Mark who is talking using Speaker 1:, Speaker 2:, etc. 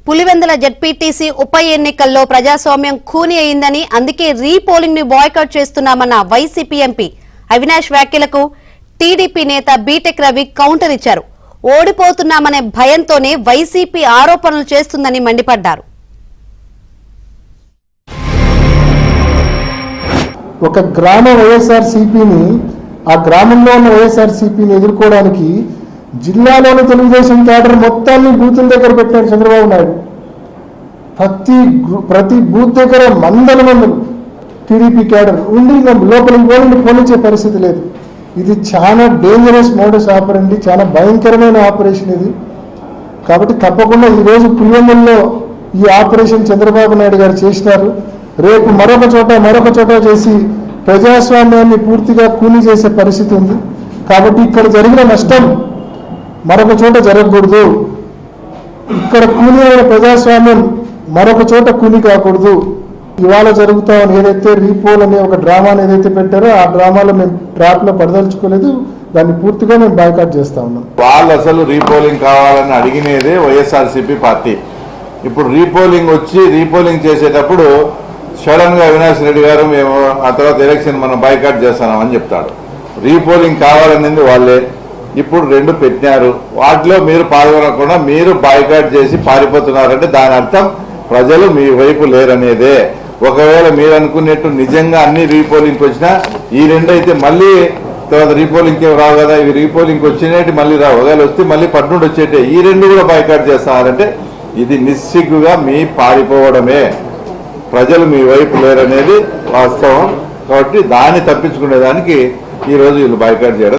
Speaker 1: Pulivendula ZPTC ఉప ఎన్నికల్లో ప్రజాస్వామ్యం ఖూనీ అయిందని అందుకే రీపోలింగ్ ని బాయ్కాట్ చేస్తున్నామన్న వైసీపీ ఎంపీ అవినాష్ వ్యాఖ్యలకు టీడీపీ నేత బీటెక్ రవి కౌంటర్ ఇచ్చారు. ఓడిపోతున్నామనే భయంతోనే వైసీపీ ఆరోపణలు చేస్తుందని మండిపడ్డారు.
Speaker 2: ఒక గ్రామ వైఎస్ఆర్సీపీని ఆ గ్రామంలో ఉన్న వైఎస్ఆర్సీపీని ఎదుర్కోవడానికి జిల్లాలోని తెలుగుదేశం క్యాడర్ మొత్తాన్ని బూతుల దగ్గర పెట్టాడు చంద్రబాబు నాయుడు. ప్రతి బూత్ దగ్గర మందలు టీడీపీ క్యాడర్ ఉండి లోపలికి పోనించే పరిస్థితి లేదు. ఇది చాలా డేంజరస్ మోడస్ ఆపరండి, చాలా భయంకరమైన ఆపరేషన్ ఇది. కాబట్టి తప్పకుండా ఈరోజు పులివెందులలో ఈ ఆపరేషన్ చంద్రబాబు నాయుడు గారు చేసినారు. రేపు మరొక చోట చేసి ప్రజాస్వామ్యాన్ని పూర్తిగా కూలీ చేసే పరిస్థితి ఉంది. కాబట్టి ఇక్కడ జరిగిన నష్టం మరొక చోట జరగకూడదు. ఇక్కడ కూలీ అయిన ప్రజాస్వామ్యం మరొక చోట కూలీ కాకూడదు. ఇవాళ జరుగుతామని ఏదైతే రీపోల్ అనే ఒక డ్రామాని ఏదైతే పెట్టారో ఆ డ్రామాలో మేము ట్రాప్ లో పడదలుచుకోలేదు. దాన్ని పూర్తిగా మేము బాయ్కాట్ చేస్తా ఉన్నాం.
Speaker 3: వాళ్ళు అసలు రీపోలింగ్ కావాలని అడిగినదే వైఎస్ఆర్సీపీ పార్టీ. ఇప్పుడు రీపోలింగ్ చేసేటప్పుడు సడన్ గా అవినాష్ రెడ్డి గారు మేము ఆ తర్వాత ఎలక్షన్ మనం బాయ్కాట్ చేస్తున్నామని చెప్తాడు. రీపోలింగ్ కావాలనేది వాళ్ళే. ఇప్పుడు రెండు పెట్టినారు, వాటిలో మీరు పాల్గొనకుండా మీరు బాయ్కాట్ చేసి పారిపోతున్నారంటే దాని అర్థం ప్రజలు మీ వైపు లేరనేదే. ఒకవేళ మీరు అనుకునేట్టు నిజంగా అన్ని రీపోలింగ్కి వచ్చినా ఈ రెండు అయితే మళ్ళీ తర్వాత రీపోలింగ్కి రావు కదా, ఇవి రీపోలింగ్కి వచ్చినట్టు మళ్ళీ రావు, ఒకవేళ వస్తే మళ్ళీ పట్నుండి వచ్చేటే ఈ రెండు కూడా బాయ్కాట్ చేస్తున్నారంటే ఇది నిస్సిగ్గుగా మీ పారిపోవడమే. ప్రజలు మీ వైపు లేరనేది వాస్తవం. కాబట్టి దాన్ని తప్పించుకునేదానికి ఈరోజు వీళ్ళు బాయ్కాట్ చేయడం